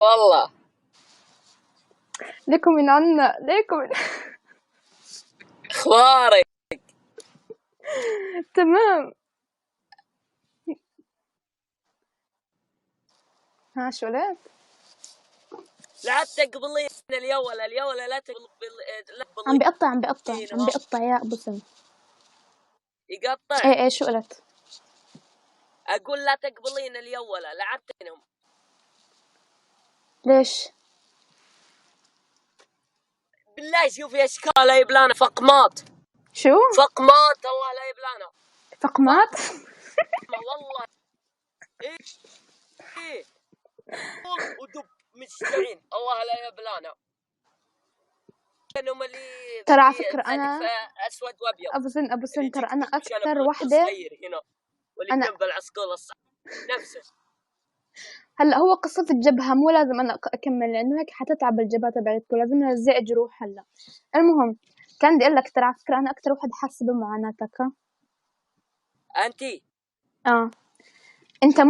والله ليكم من عنا ليكم اخبارك؟ تمام. ها شو قلت؟ لا تقبلين اليولة لا تقبل. لا عم تقبلين. بيقطع يا ابو سن. يقطع. ايه شو قلت؟ اقول لا تقبلين اليولة لعبتنهم. ليش؟ بالله شوفي اشكالها يبلانا فقمات. شو؟ فقمات الله لا يبلانا. فقمات؟ والله ايه طول ودب مجتمعين الله لا يبلانا. كانوا اللي ترى على فكرة أنا اسود وابيض. أبو سن ترى أنا أكثر شنب وحدة هنا واللي أنا جنب العسكول نفسه. هلا هو قصة الجبهة مو لازم أنا أكمل لأنه هيك حتتعب الجبهة تبعتكم، لازم نرزق جروح هلا. المهم كان بدي أقول لك ترى على فكرة أنا أكثر وحدة حاسة بمعاناتك. انتي انت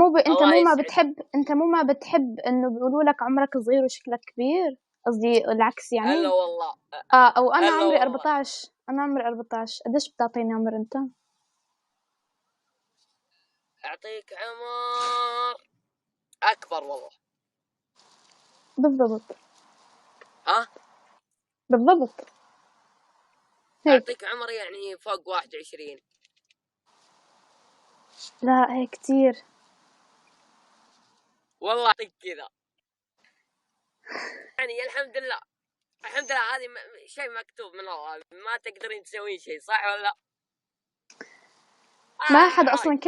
مو ما بتحب انه بيقولوا لك عمرك صغير وشكلك كبير، قصدي العكس يعني. هلا والله. او انا هلا عمري والله. 14. انا عمري 14. قديش بتعطيني عمر انت؟ اعطيك عمر اكبر والله. بالضبط. ها بالضبط هيك. اعطيك عمر يعني فوق 21. لا هيك كتير والله اعطيك كذا يعني. الحمد لله الحمد لله. هذه شيء مكتوب من الله، ما تقدرين تسوين شيء صح ولا؟ ما أحد أصلا،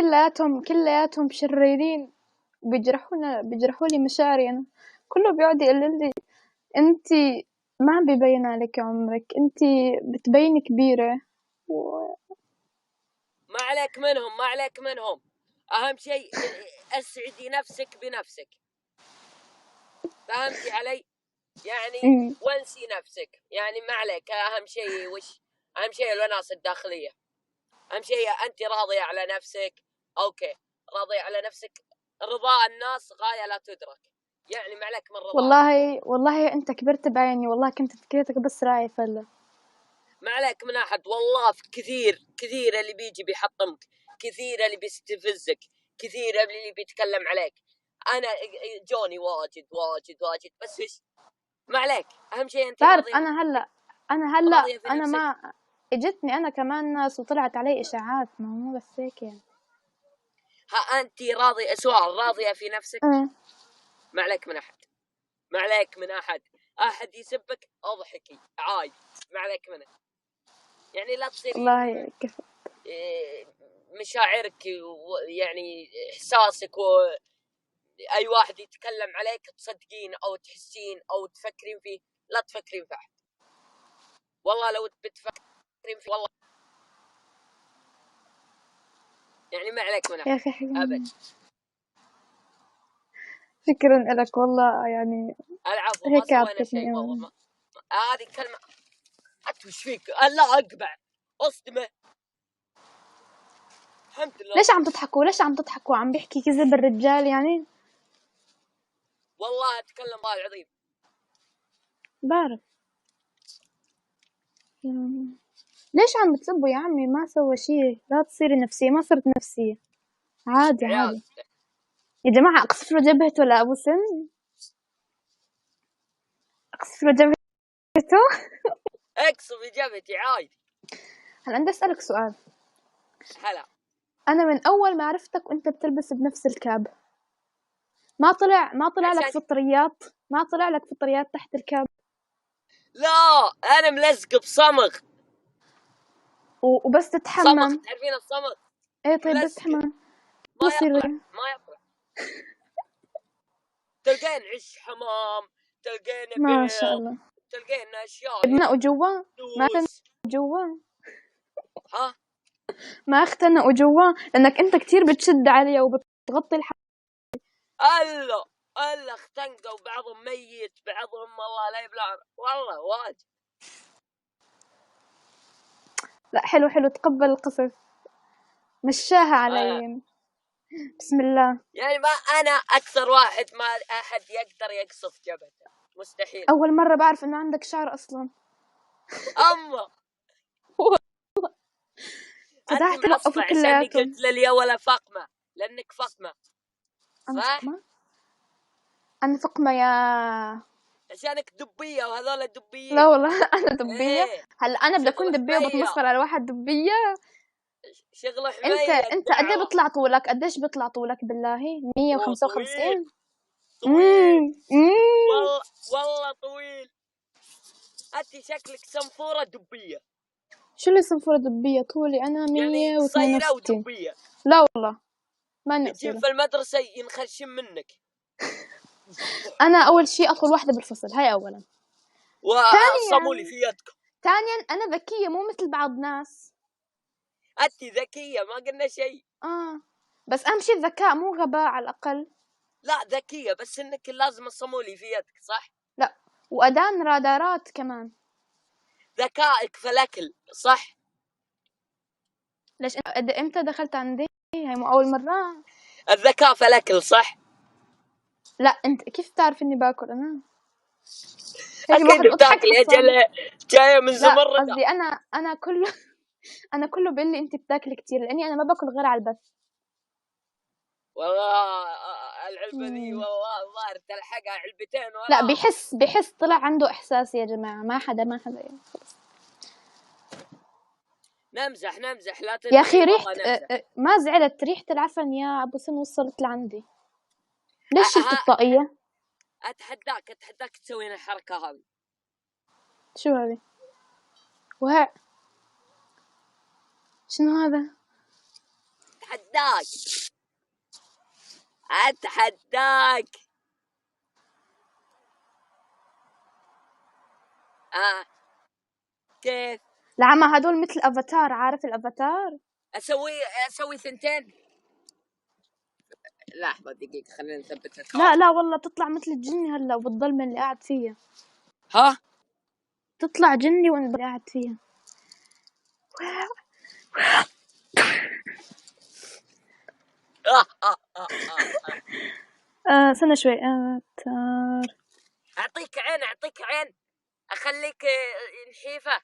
كلياتهم شريرين، بيجرحوا لي مشاعري أنا. كله بيقعد يقول لي أنتي ما بيبين عليك عمرك، أنتي بتبيني كبيرة ما عليك منهم ما عليك منهم. اهم شيء اسعدي نفسك بنفسك. فهمتي علي؟ يعني وانسي نفسك يعني ما عليك. اهم شيء اهم شيء الوناسة الداخلية. اهم شيء انت راضية على نفسك. اوكي راضية على نفسك. رضاء الناس غاية لا تدرك. يعني ما عليك من رضاهم. والله أنت كبرت بعيني، والله كنت فكرتك بس راعي فلا. ما عليك من احد والله. في كثير اللي بيجي بيحطمك، كثير اللي بيستفزك، كثير اللي بيتكلم عليك. انا جوني واجد بس ايش ما عليك. اهم شيء انت تعرف راضيه. أنا راضيه في أنا نفسك. ما اجتني أنا كمان ناس وطلعت علي إشاعات، ما هو مو بس هيك يعني. ها انت راضيه سؤال راضيه في نفسك. ما عليك من احد. ما عليك من احد يسبك اضحكي عادي. ما عليك منه. يعني لا تصيرين والله كيف مشاعرك يعني احساسك اي واحد يتكلم عليك تصدقين او تحسين او تفكرين فيه. لا تفكرين في احد. والله لو بتفكرين فيه والله يعني ما عليك من يا احد أخي ابد. شكرا لك والله يعني. العفو ما هيك سوينا شيء عطتني والله. هذه كلمه وش فيك؟ لا اقبع اصدمه. الحمد لله. ليش عم تضحكوا؟ عم بيحكي كذب الرجال يعني. والله اتكلم الله العظيم. بعرف. ليش عم بتسبوا يا عمي؟ ما سوى شيء، لا تصيري نفسية. ما صرت نفسية، عادي. يا جماعة أقصف له جبهته لأبو سن، أقصف له جبهته. اقصف جبهتي عادي. هلا بدي أسألك سؤال. هلا أنا من أول ما عرفتك وأنت بتلبس بنفس الكاب، ما طلع لك فطريات؟ ما طلع لك فطريات تحت الكاب؟ لا انا ملزق بصمغ وبس تتحمم صمغ. تعرفين الصمغ؟ ايه طيب بس تتحمم ما يطلع. تلقين عش حمام، تلقين ما شاء بيض، الله. تلقين اشياء ابناء هنا. وجوا ما جوا ها ما اختنقوا جوا لانك انت كتير بتشد عليا وبتغطي الا اختنقوا بعضهم ميت بعضهم الله لا يبلع والله واجد. لا حلو تقبل القصص، مشاها علي. بسم الله. يعني ما أنا أكثر واحد ما أحد يقدر يقصف جبهته، مستحيل. أول مرة بعرف إنه عندك شعر أصلا. أما أنت فتحت معصبة لقفوا عشاني كلياتهم. قلت لي يا ولا فقمة، لأنك فقمة. أنا صح؟ فقمة؟ أنا فقمة يا عشانك دبية وهذول دبيين. لا والله أنا دبية. إيه. هلا أنا بدي أكون شغل دبية وبتمسخر على واحد دبية. شغل حمية أنت قد إيه بيطلع طولك؟ قديش بيطلع طولك بالله؟ 155. طويل. والله طويل. أنت شكلك صنفورة دبية. شو اللي صنفورة دبية؟ طولي أنا 162. يعني قصيرة ودبية. لا والله ما نجيب في المدرسة ينخرشم منك. أنا أول شيء أطول واحدة بالفصل، هاي أولا. وصمولي في يدكم. ثانيا أنا ذكية مو مثل بعض ناس. أنت ذكية ما قلنا شيء. بس أهم شيء الذكاء مو غباء على الأقل. لا ذكية بس إنك لازم الصمولي في يدك صح؟ لا وأدان رادارات كمان. ذكائك في الأكل صح؟ ليش إمتى دخلت عندي؟ هاي مو أول مرة. الذكاء في الأكل صح؟ لا أنت كيف تعرف إني باكل أنا؟ أكيد بتاكل يا جل جاية من زمردة. لا قصدي أنا كله أنا كله بيقول لي أنت بتاكل كتير لأني أنا ما باكل غير على البث. والله العلبة ذي والله الظاهر تلحقها علبتين ولا. لا بحس طلع عنده إحساس يا جماعة. ما حدا يعني. نمزح لا يا أخي ريحة ما زعلت ريحة العفن يا أبو سن وصلت لعندي. ليش شلت الطاقية؟ أتحداك تسوي لنا الحركة هذه. شو هذه؟ شنو هذا؟ أتحداك. كيف؟ العمى هدول مثل افاتار. عارف الافاتار؟ اسوي ثنتين. لحظة دقيقة خلينا نثبت الكارت. لا والله تطلع مثل الجني هلا وبالظلمة اللي قاعد فيها. ها؟ تطلع جني وانت قاعد فيها. استنى شوي. اعطيك عين اخليك نحيفة.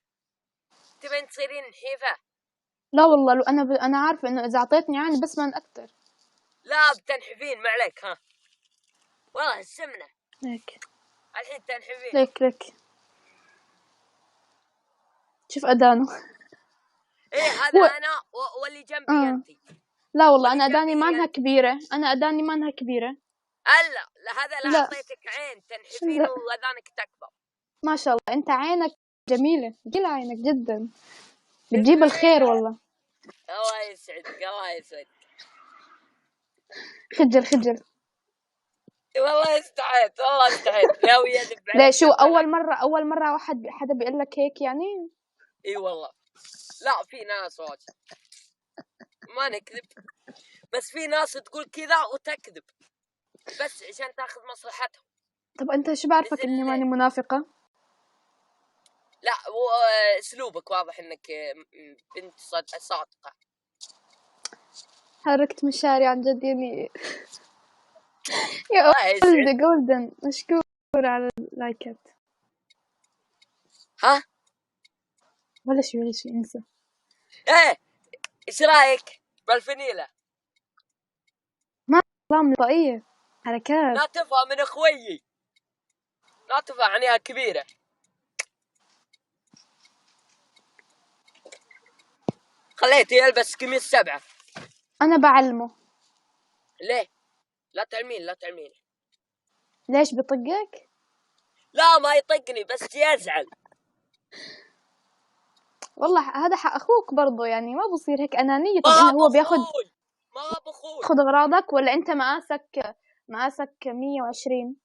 تبين تصيرين نحيفة؟ لا والله انا عارفة انه اذا اعطيتني عين بسمن اكثر. لا بتنحفين ما عليك. ها والله السمنة ليك الحين تنحفين. ليك شوف أدانه. ايه هذا انا واللي جنبي انتي. لا والله انا أداني مانها كبيرة. لا هذا لا اعطيتك عين تنحفين واذانك تكبر. ما شاء الله انت عينك جميلة. جيل عينك جدا بتجيب الخير والله. الله يسعدك. خجل والله استحيت ناوي اذب عليك. ليش شو اول مرة حدا بيقول لك هيك يعني؟ اي والله. لا في ناس واجد ما نكذب بس في ناس تقول كذا وتكذب بس عشان تاخذ مصلحتهم. طب انت شو بعرفك اني ماني منافقة؟ لا اسلوبك واضح انك بنت صادقة. حركت مشاري عن جد يعني. يا ولدي جولدن مشكور على اللايكات. ها ولا شيء انسى. ايه ايش رايك بالفنيلة؟ ما نظام طاقية حركات. ناتفها من اخويي. ناتفها عنيها كبيرة. خليته يلبس قميص 7. انا بعلمه. ليه؟ لا تعلمين. ليش بطقك؟ لا ما يطقني بس يزعل. والله هذا حق اخوك برضو يعني ما بصير هيك انانية. طب هو بياخد ما بخوي خذ اغراضك ولا انت مقاسك 120؟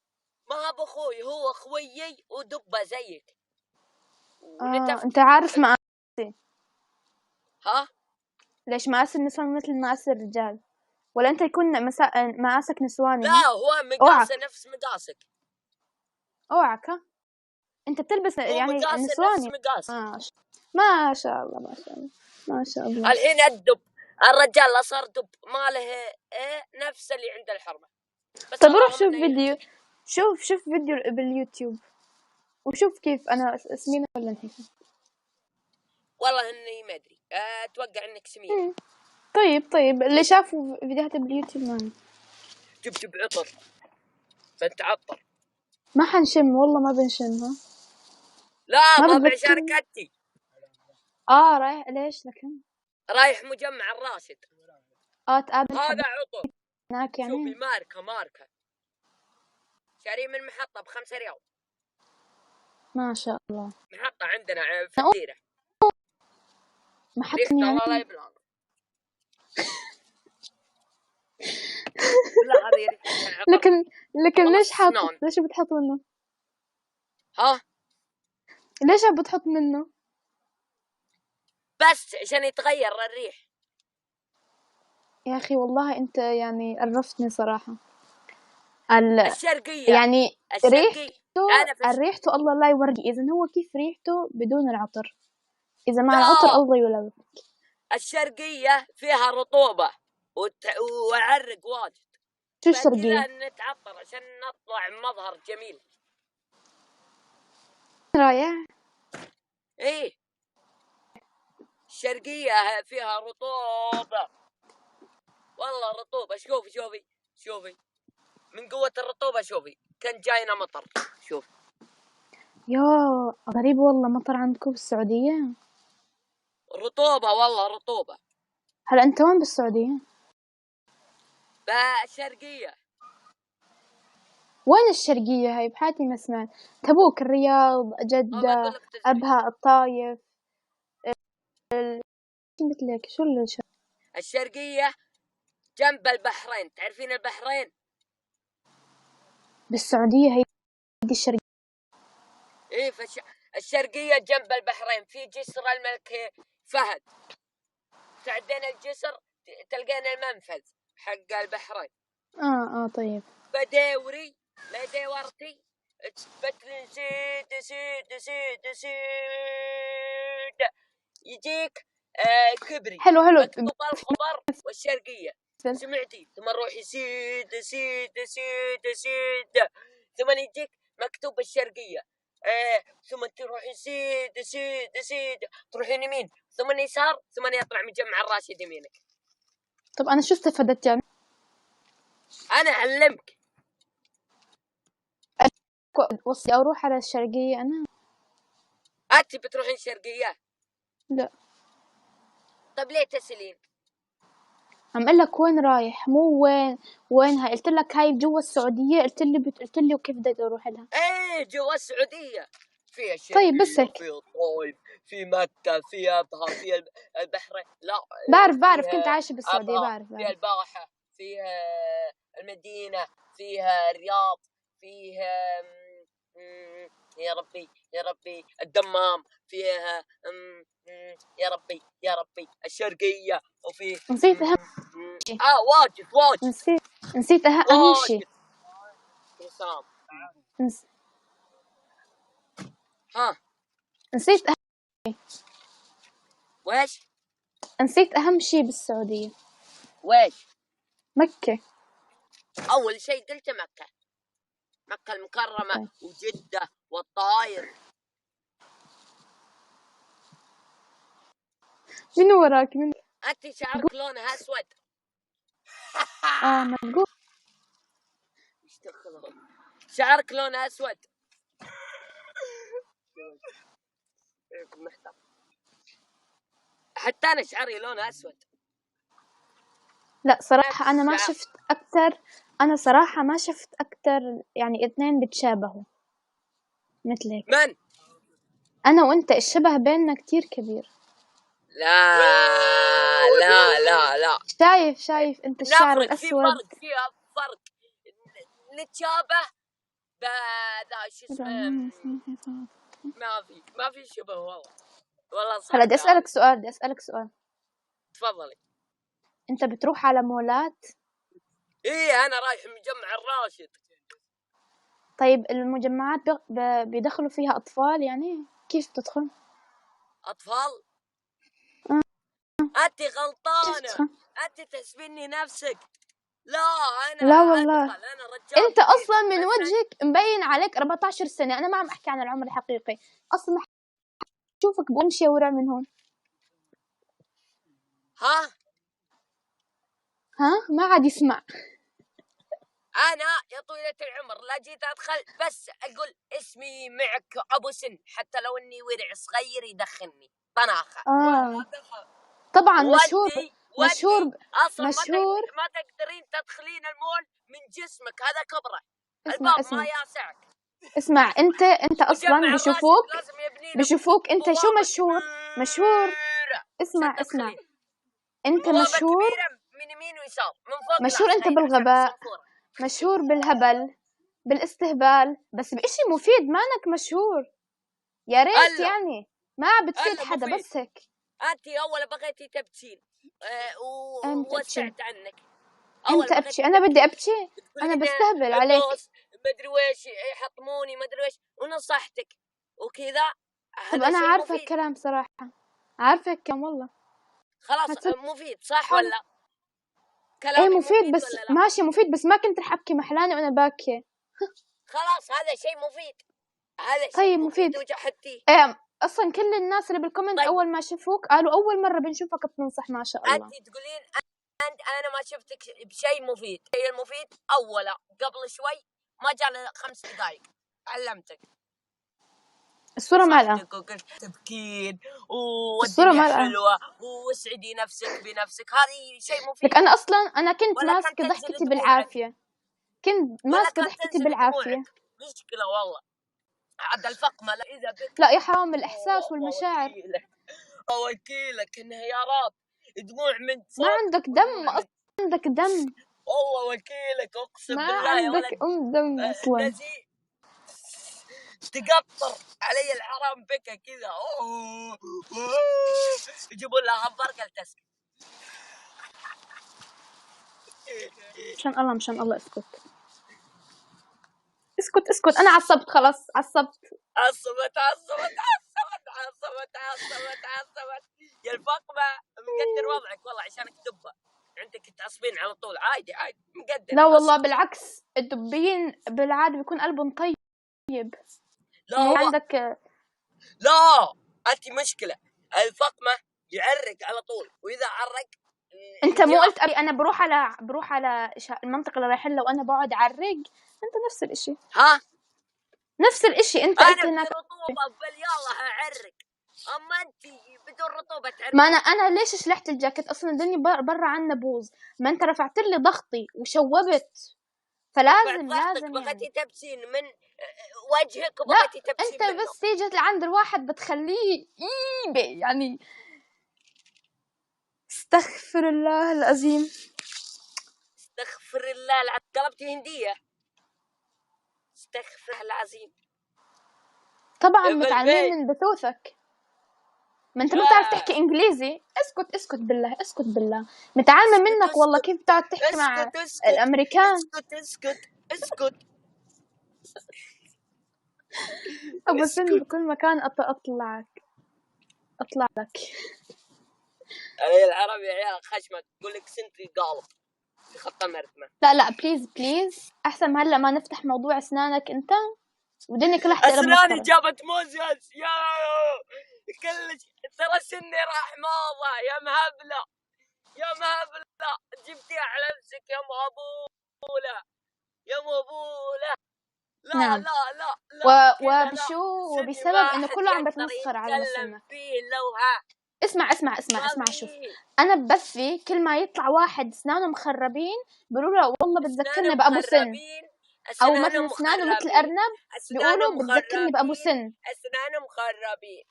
ما بخوي هو اخويي ودبه زيك. انت عارف مقاسي. ها ليش مقاس النسوان مثل مقاس الرجال ولا انت يكون مقاسك نسواني؟ لا هو مقاسه نفس مقاسك. اوعك. انت بتلبس يعني نسواني. ما شاء الله الحين الرجال لا صار دب ما له نفس اللي عند الحرمة. بس طب روح اللهم شوف إنه فيديو، شوف فيديو باليوتيوب وشوف كيف أنا سمينة ولا نحيفة. والله إني ما أدري، أتوقع إنك سمينة. طيب اللي شافوا فيديوهات باليوتيوب معي. جب عطر بنتعطر. ما حنشم والله، ما بنشمها. لا ما ما بتذكرني. بشاركتي. رايح ليش لكن؟ رايح مجمع الراشد. تقابل هذا عطر هناك يعني. شوفي ماركة شاري من محطة ب5 ريال. ما شاء الله. محطة عندنا في الديرة. محطة ريحة يعني. الله لا يبلغ. لا هذه ريحتها عطر. لكن ليش حاط؟ السنان. ليش بتحط منه؟ ها ليش بتحط منه؟ بس عشان يتغير الريح. يا أخي والله أنت يعني عرفتني صراحة. الشرقية يعني الشرقية أنا في ريحته الله لا يوري. إذا هو كيف ريحته بدون العطر، إذا مع العطر لا الله يولد. الشرقية فيها رطوبة وعرق واجد. شو الشرقية؟ فكذا نتعطر عشان نطلع مظهر جميل. رايح. ايه الشرقية فيها رطوبة والله رطوبة. شوفي من قوة الرطوبة. شوفي كان جاينا مطر. شوف يا غريب والله، مطر عندكم بالسعودية؟ رطوبة والله رطوبة. هلا أنت وين بالسعودية؟ بالشرقية. وين الشرقية هاي؟ بحياتي ما سمعت. تبوك، الرياض، جدة، أبها، الطايف، مثلك. شو الشرقية جنب البحرين. تعرفين البحرين؟ بالسعودية هي الشرقية. ايه الشرقية جنب البحرين في جسر الملك فهد. تعدين الجسر تلقين المنفذ حق البحرين. طيب. بديوري لا ديورتي بتلين سيد يجيك كبري. حلو مكتوب الخبر والشرقية. سمعتي؟ ثم نروحي سيد ثم يجيك مكتوب الشرقية. ثم تروحي سيد تروحين يمين ثم يسار ثم يطلع مجمع الراشد يمينك. طب أنا شو استفدت يعني؟ أنا أعلمك. وصي أروح على الشرقية أنا؟ أنت بتروحين الشرقية؟ لا. طب ليه تسألين؟ عم أقول لك وين رايح، مو وينها. قلت لك هاي جوا السعودية، قلت لي وكيف بدي أروح لها. ايه جوا السعودية فيها الشرقية. طيب بس هيك. في الطائف في مكة في أبها في البحرين. لا بعرف كنت عايشة بالسعودية. بعرف فيها الباحة فيها المدينة فيها الرياض فيها يا ربي الدمام فيها يا ربي الشرقية وفي نسيت أهم شيء. واجد نسيت أهم شيء. نسيت أهم شيء. ويش؟ نسيت أهم شيء بالسعودية. ويش؟ مكة. أول شيء قلت مكة المكرمة وجدة والطائف. من وراك؟ أنت شعرك لونها أسود. مقول. شعرك لونه أسود. حتى أنا شعري لونه أسود. لا صراحة أنا ما شفت أكتر. أنا صراحة ما شفت أكتر يعني اثنين بتشابهوا مثلك. من؟ أنا وأنت الشبه بيننا كتير كبير. لا شايف أنت الشعر الأسود. في فرق نتشابه بذا شو اسمه. ما في شبه والله صح. هلا بدي أسألك سؤال. تفضلي. أنت بتروح على مولات؟ إيه أنا رايح مجمع الراشد. طيب المجمعات بيدخلوا فيها أطفال يعني؟ كيف تدخل؟ أطفال؟ انت غلطانه، انت تحسبيني نفسك. لا انا لا والله انا رجال انت اصلا من وجهك مبين عليك 14 سنه. انا ما عم احكي عن العمر الحقيقي اصلا، شوفك بمشي ورع من هون. ها ما عاد يسمع. انا يا طويله العمر لا جيت ادخل بس اقول اسمي معك ابو سن، حتى لو اني ورع صغير يدخلني طناخه. طبعا مشهور اصلا ما تقدرين تدخلين المول من جسمك، هذا كبره. الباب ما ياسعك. اسمع انت اصلا بيشوفوك انت شو مشهور. اسمع انت مشهور من يمين ويسار، من فوق مشهور انت بالغباء، مشهور بالهبل، بالاستهبال، بس بإشي مفيد مانك مشهور. يا ريت يعني ما بتفيد حدا بس هيك. انت اول بغيتي تبكين ووسعت عنك. امتى ابكي؟ انا بدي ابكي؟ انا بستهبل عليك. مدري ويش يحطموني مدري ويش ونصحتك وكذا. طب انا عارفه الكلام صراحه، عارفه الكلام والله. خلاص مفيد صح ولا؟ ايه مفيد بس ماشي مفيد، بس ما كنت رح ابكي محلاني وانا باكيه. خلاص هذا شيء مفيد، هذا شيء طيب مفيد. ايه اصلا كل الناس اللي بالكومنت اول ما شافوك قالوا اول مره بنشوفك بتنصح. ما شاء الله. انت تقولين انا ما شفتك بشيء مفيد. الشيء المفيد اولا قبل شوي ما جانا 5 دقائق علمتك الصورة مالها تبكين والدنيا حلوة واسعدي نفسك بنفسك، هذه شيء مفيد. لك انا اصلا كنت ماسكة ضحكتي بالعافية، كنت ماسكة ضحكتي بالعافية. مشكلة والله عاد الفقمة. لا يا حرام الإحساس والمشاعر. وكيلك انهيارات دموع من ما عندك دم أصلا، عندك دم والله وكيلك أقسم بالله. ما عندك دم أصلا. تقطر علي الحرام بك كذا. يجيبوا لها همبرجر تسكت. مشان الله اسكت. أنا عصبت خلاص، عصبت. يا الفقمة مقدر وضعك والله عشانك دبة عندك تعصبين على طول. عادي مقدر. لا والله بالعكس، الدبيين بالعادة بيكون قلبهم طيب. لا عندك لا انت مشكلة. الفقمة يعرق على طول، واذا عرق انت مو قلت انا بروح على المنطقة اللي رايح لها وانا بقعد اعرق؟ انت نفس الاشي. نفس الاشي انت قلت هناك رطوبة يلا اعرق. اما انت بدون رطوبة تعرق. ما انا ليش شلحت الجاكيت اصلا؟ الدنيا برا عنا بوز، ما انت رفعت لي ضغطي وشوبت، فلازم بغيتي تبسين من وجهك وبغيتي تبسين انت بس تيجي لعند الواحد بتخليه يعني استغفر الله العظيم. استغفر الله العظيم. قلبتي هندية. استغفر الله العظيم. طبعا متعلمين من بثوثك، ما انت ما بتعرف تحكي انجليزي. اسكت بالله متعلمة منك والله كيف بتقعد تحكي مع الامريكان. اسكت ابو سن بكل مكان اطلع لك. علي العربي يا عيال خشمك تقول لك سنتري قالب خط مرتمه. لا بليز احسن هلا ما نفتح موضوع اسنانك انت ودني كلها تقلب اسناني جابت موزز يا كلش. ترى سني راح ماضى يا مهبله جبتيها على نفسك يا مهبوله لا نعم. لا وبشو وبسبب انه كله عم بتمسخر على مسنك. اسمع شوف، انا ببثي كل ما يطلع واحد اسنانه مخربين بيقولوا له والله بتذكرني بابو سن، او مثل اسنانه مثل ارنب بيقولوا بتذكرني بابو سن. اسنانه مخربين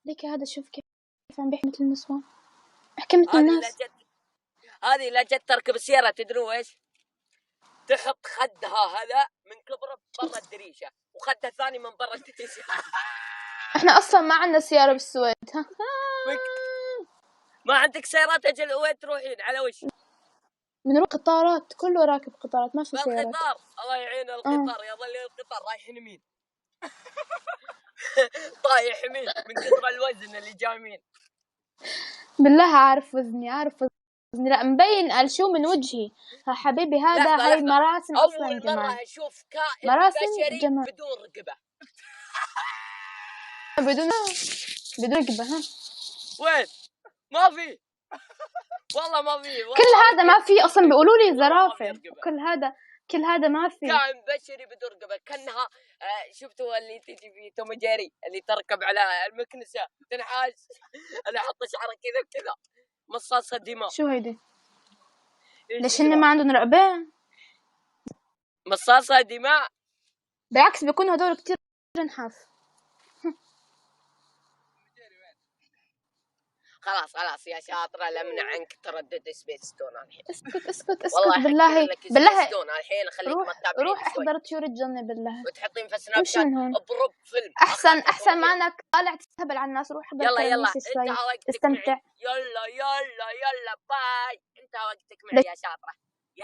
ليك هذا شوف كيف عم بيحكي مثل النسوان، بحكي مثل الناس. هذه لا جت تركب السيارة تدروا ايش؟ تحط خدها هذا من كبره برا الدريشة وخدها ثاني من برا الدريشة. احنا اصلا ما عندنا سيارة بالسويد. ما عندك سيارات؟ اجل وين تروحين على وش؟ بنروح قطارات، كله راكب قطارات ما في سيارات. القطار الله يعين القطار. يظل القطار رايحين يمين طايح يمين من كثر الوزن اللي جايمين. بالله عارف وزني، عارف وزني. لا مبين الشو من وجهي. ها حبيبي هذا لحظة هاي مراسم أصلا أول جمال. مرة أشوف كائن مراسم بشري جمال بدون رقبة. بدون رقبة. ها وين؟ ما في والله ما في. كل هذا ما في أصلا، بيقولوا لي زرافة. كل هذا ما في. كائن بشري بدون رقبة كأنها شفتوا اللي تجي في توم جيري اللي تركب على المكنسة تنحاس اللي حط شعره كذا كذا مصاصة دماء. شو هيدي؟ ليش هن ما عندهم رقبة؟ مصاصة دماء. بالعكس بيكونوا هدول كتير نحاف. خلاص يا شاطرة لمنع عنك تردد سبيستون الحين. اسكت والله بالله سبيستون الحين خليك ما تتابعين. روح احضر طيور الجنة بالله. وتحطين في سناب شات بروب فيلم. احسن ما انك طالع تستهبل على الناس. روح احضر. يلا انتهى وقتك. استمتع. يلا باي. انتهى وقتك معي يا شاطرة.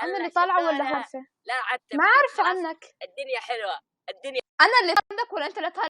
انا اللي طالعة ولا عارفة؟ لا عدت ما عارفة عنك. الدنيا حلوة. انا اللي عندك ولا انت اللي طالع؟